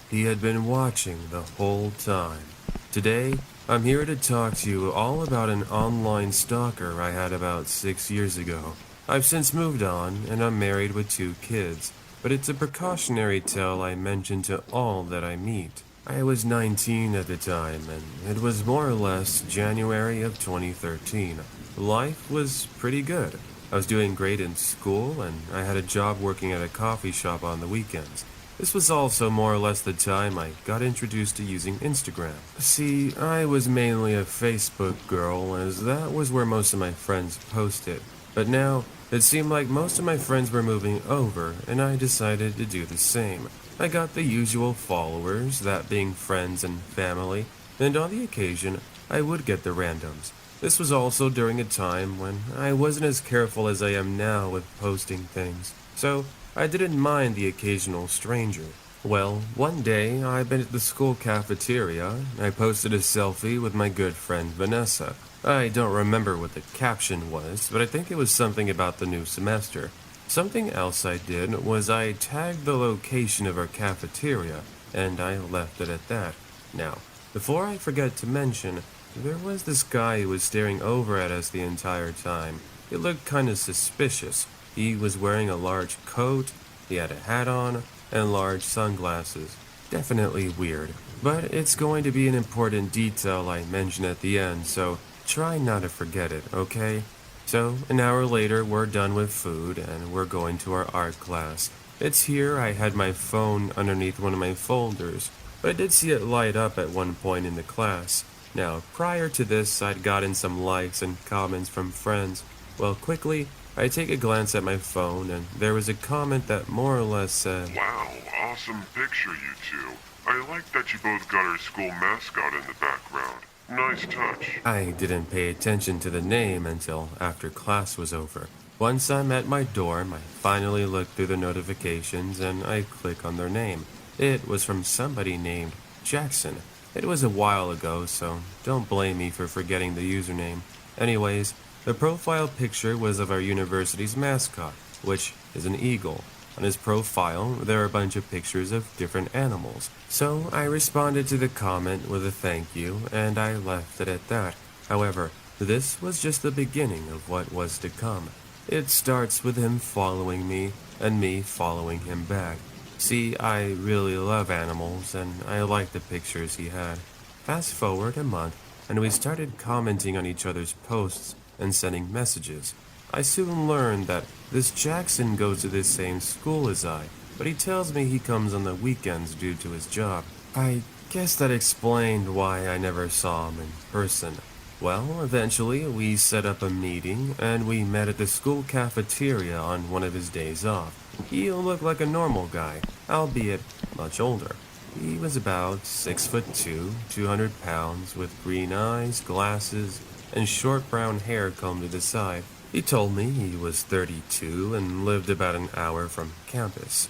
he had been watching the whole time. Today, I'm here to talk to you all about an online stalker I had about 6 years ago. I've since moved on, and I'm married with 2 kids, but it's a precautionary tale I mention to all that I meet. I was 19 at the time, and it was more or less January of 2013. Life was pretty good. I was doing great in school, and I had a job working at a coffee shop on the weekends. This was also more or less the time I got introduced to using Instagram. See, I was mainly a Facebook girl, as that was where most of my friends posted. But now, it seemed like most of my friends were moving over, and I decided to do the same. I got the usual followers, that being friends and family, and on the occasion, I would get the randoms. This was also during a time when I wasn't as careful as I am now with posting things, so I didn't mind the occasional stranger. Well, one day I'd been at the school cafeteria. I posted a selfie with my good friend Vanessa. I don't remember what the caption was, but I think it was something about the new semester. Something else I did was I tagged the location of our cafeteria, and I left it at that. Now, before I forget to mention, there was this guy who was staring over at us the entire time. He looked kind of suspicious. He was wearing a large coat, he had a hat on, and large sunglasses. Definitely weird, but it's going to be an important detail I mention at the end, so try not to forget it, okay? So, an hour later, we're done with food, and we're going to our art class. It's here I had my phone underneath one of my folders, but I did see it light up at one point in the class. Now, prior to this, I'd gotten some likes and comments from friends. Well, quickly, I take a glance at my phone, and there was a comment that more or less said, "Wow, awesome picture, you two. I like that you both got our school mascot in the background. Nice touch." I didn't pay attention to the name until after class was over. Once I'm at my dorm, I finally look through the notifications and I click on their name. It was from somebody named Jackson. It was a while ago, so don't blame me for forgetting the username. Anyways, the profile picture was of our university's mascot, which is an eagle. On his profile, there are a bunch of pictures of different animals. So I responded to the comment with a thank you, and I left it at that. However, this was just the beginning of what was to come. It starts with him following me, and me following him back. See, I really love animals, and I like the pictures he had. Fast forward a month, and we started commenting on each other's posts and sending messages. I soon learned that this Jackson goes to the same school as I, but he tells me he comes on the weekends due to his job. I guess that explained why I never saw him in person. Well, eventually we set up a meeting, and we met at the school cafeteria on one of his days off. He looked like a normal guy, albeit much older. He was about 6'2", 200 pounds, with green eyes, glasses, and short brown hair combed to the side. He told me he was 32 and lived about an hour from campus.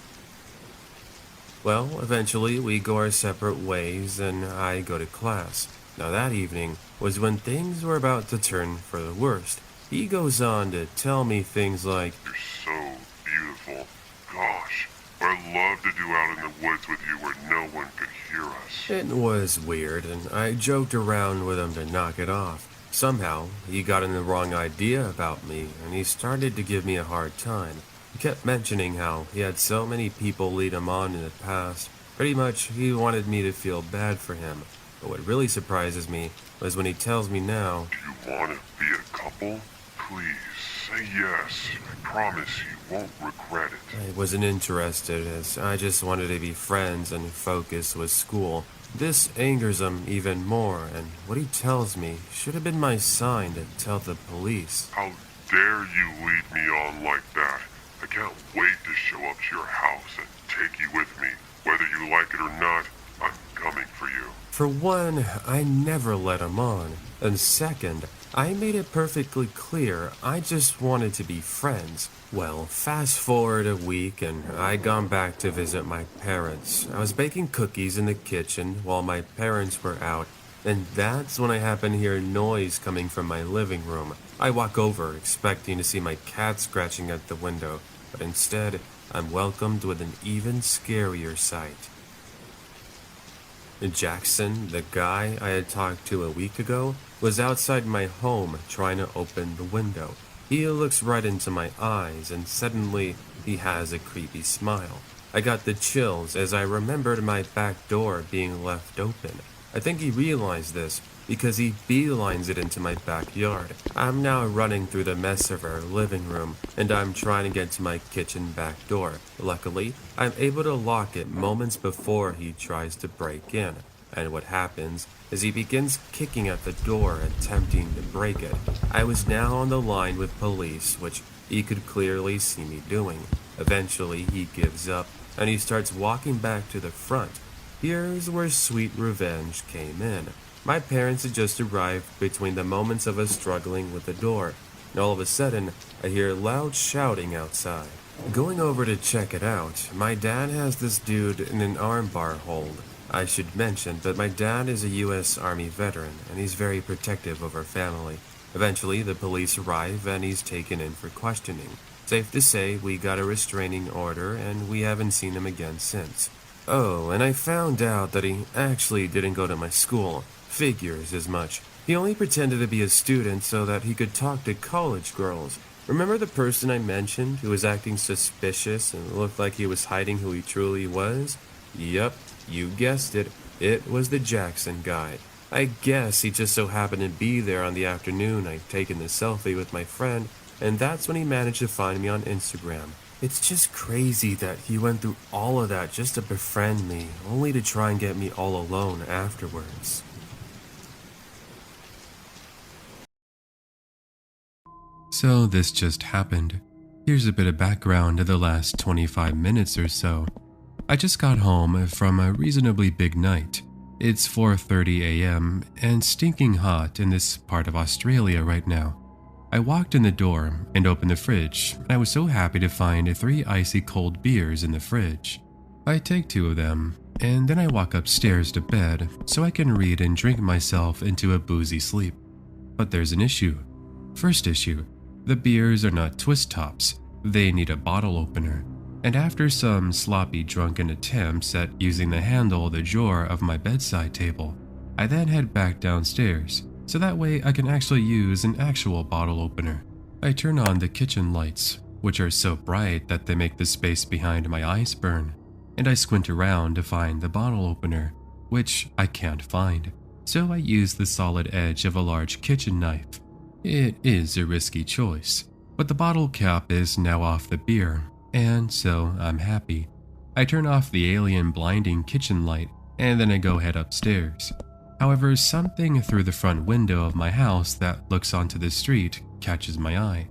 Well, eventually we go our separate ways and I go to class. Now that evening was when things were about to turn for the worst. He goes on to tell me things like, "You're so beautiful. Gosh, what I'd love to do out in the woods with you where no one could hear us." It was weird, and I joked around with him to knock it off. Somehow, he got in the wrong idea about me, and he started to give me a hard time. He kept mentioning how he had so many people lead him on in the past. Pretty much, he wanted me to feel bad for him. But what really surprises me was when he tells me now, "Do you want to be a couple? Please, say yes. I promise you won't regret it." I wasn't interested, as I just wanted to be friends and focus with school. This angers him even more, and what he tells me should have been my sign to tell the police. "How dare you lead me on like that? I can't wait to show up to your house and take you with me. Whether you like it or not, I'm coming for you." For one, I never let him on, and second, I made it perfectly clear I just wanted to be friends. Well, fast forward a week and I'd gone back to visit my parents. I was baking cookies in the kitchen while my parents were out, and that's when I happen to hear noise coming from my living room. I walk over expecting to see my cat scratching at the window, but instead I'm welcomed with an even scarier sight. Jackson, the guy I had talked to a week ago, was outside my home trying to open the window. He looks right into my eyes and suddenly he has a creepy smile. I got the chills as I remembered my back door being left open. I think he realized this because he beelines it into my backyard. I'm now running through the mess of our living room and I'm trying to get to my kitchen back door. Luckily, I'm able to lock it moments before he tries to break in. And what happens is he begins kicking at the door, attempting to break it. I was now on the line with police, which he could clearly see me doing. Eventually, he gives up and he starts walking back to the front. Here's where sweet revenge came in. My parents had just arrived between the moments of us struggling with the door, and all of a sudden, I hear loud shouting outside. Going over to check it out, my dad has this dude in an armbar hold. I should mention that my dad is a U.S. Army veteran, and he's very protective of our family. Eventually, the police arrive, and he's taken in for questioning. Safe to say, we got a restraining order, and we haven't seen him again since. Oh, and I found out that he actually didn't go to my school. Figures as much. He only pretended to be a student so that he could talk to college girls. Remember the person I mentioned who was acting suspicious and looked like he was hiding who he truly was? Yup, you guessed it. It was the Jackson guy. I guess he just so happened to be there on the afternoon I'd taken the selfie with my friend, and that's when he managed to find me on Instagram. It's just crazy that he went through all of that just to befriend me, only to try and get me all alone afterwards. So this just happened. Here's a bit of background to the last 25 minutes or so. I just got home from a reasonably big night. It's 4:30 a.m. and stinking hot in this part of Australia right now. I walked in the door and opened the fridge, and I was so happy to find 3 icy cold beers in the fridge. I take 2 of them, and then I walk upstairs to bed so I can read and drink myself into a boozy sleep. But there's an issue. First issue, the beers are not twist tops, they need a bottle opener. And after some sloppy drunken attempts at using the handle of the drawer of my bedside table, I then head back downstairs, so that way I can actually use an actual bottle opener. I turn on the kitchen lights, which are so bright that they make the space behind my eyes burn, and I squint around to find the bottle opener, which I can't find. So I use the solid edge of a large kitchen knife. It is a risky choice, but the bottle cap is now off the beer, and so I'm happy. I turn off the alien blinding kitchen light, and then I go head upstairs. However, something through the front window of my house that looks onto the street catches my eye.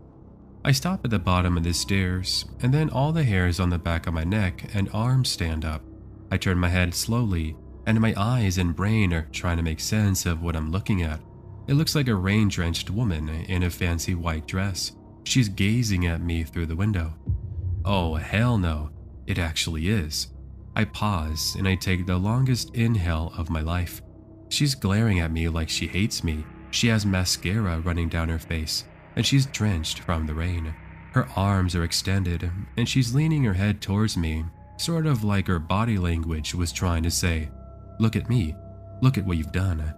I stop at the bottom of the stairs, and then all the hairs on the back of my neck and arms stand up. I turn my head slowly, and my eyes and brain are trying to make sense of what I'm looking at. It looks like a rain-drenched woman in a fancy white dress. She's gazing at me through the window. Oh, hell no, it actually is. I pause and I take the longest inhale of my life. She's glaring at me like she hates me. She has mascara running down her face, and she's drenched from the rain. Her arms are extended, and she's leaning her head towards me, sort of like her body language was trying to say, "Look at me, look at what you've done."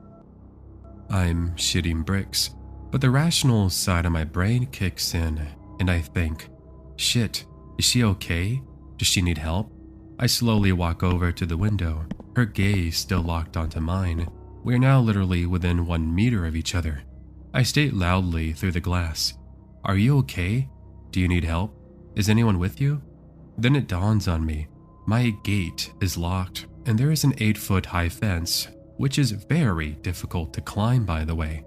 I'm shitting bricks, but the rational side of my brain kicks in, and I think, shit, is she okay? Does she need help? I slowly walk over to the window, her gaze still locked onto mine. We are now literally within 1 meter of each other. I state loudly through the glass, "Are you okay? Do you need help? Is anyone with you?" Then it dawns on me. My gate is locked, and there is an 8-foot high fence, which is very difficult to climb, by the way.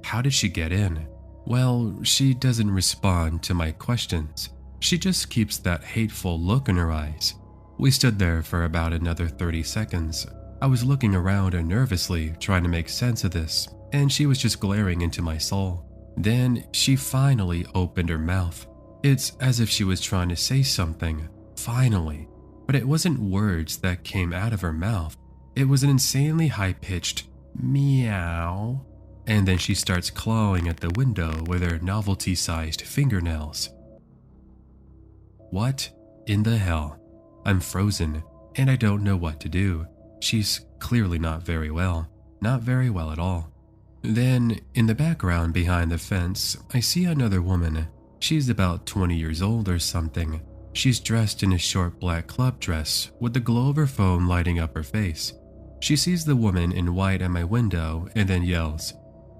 How did she get in? Well, she doesn't respond to my questions. She just keeps that hateful look in her eyes. We stood there for about another 30 seconds. I was looking around her nervously, trying to make sense of this, and she was just glaring into my soul. Then she finally opened her mouth. It's as if she was trying to say something, finally, but it wasn't words that came out of her mouth. It was an insanely high-pitched meow, and then she starts clawing at the window with her novelty-sized fingernails. What in the hell? I'm frozen, and I don't know what to do. She's clearly not very well. Not very well at all. Then, in the background behind the fence, I see another woman. She's about 20 years old or something. She's dressed in a short black club dress with the glow of her phone lighting up her face. She sees the woman in white at my window and then yells,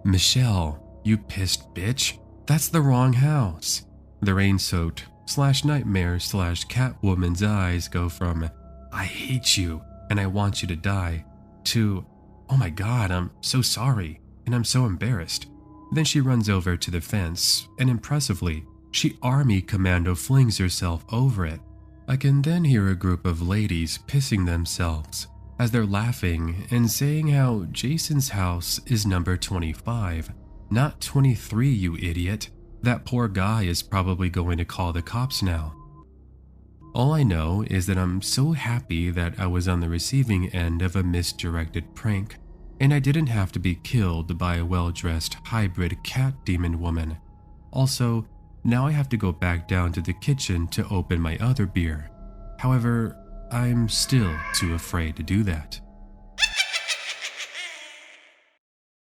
"Michelle, you pissed bitch? That's the wrong house." The rain-soaked /nightmare/catwoman's eyes go from, "I hate you and I want you to die," to, "Oh my god, I'm so sorry and I'm so embarrassed." Then she runs over to the fence and impressively, she army commando flings herself over it. I can then hear a group of ladies pissing themselves as they're laughing and saying how Jason's house is number 25, not 23, you idiot. That poor guy is probably going to call the cops now. All I know is that I'm so happy that I was on the receiving end of a misdirected prank, and I didn't have to be killed by a well-dressed hybrid cat demon woman. Also, now I have to go back down to the kitchen to open my other beer. However, I'm still too afraid to do that.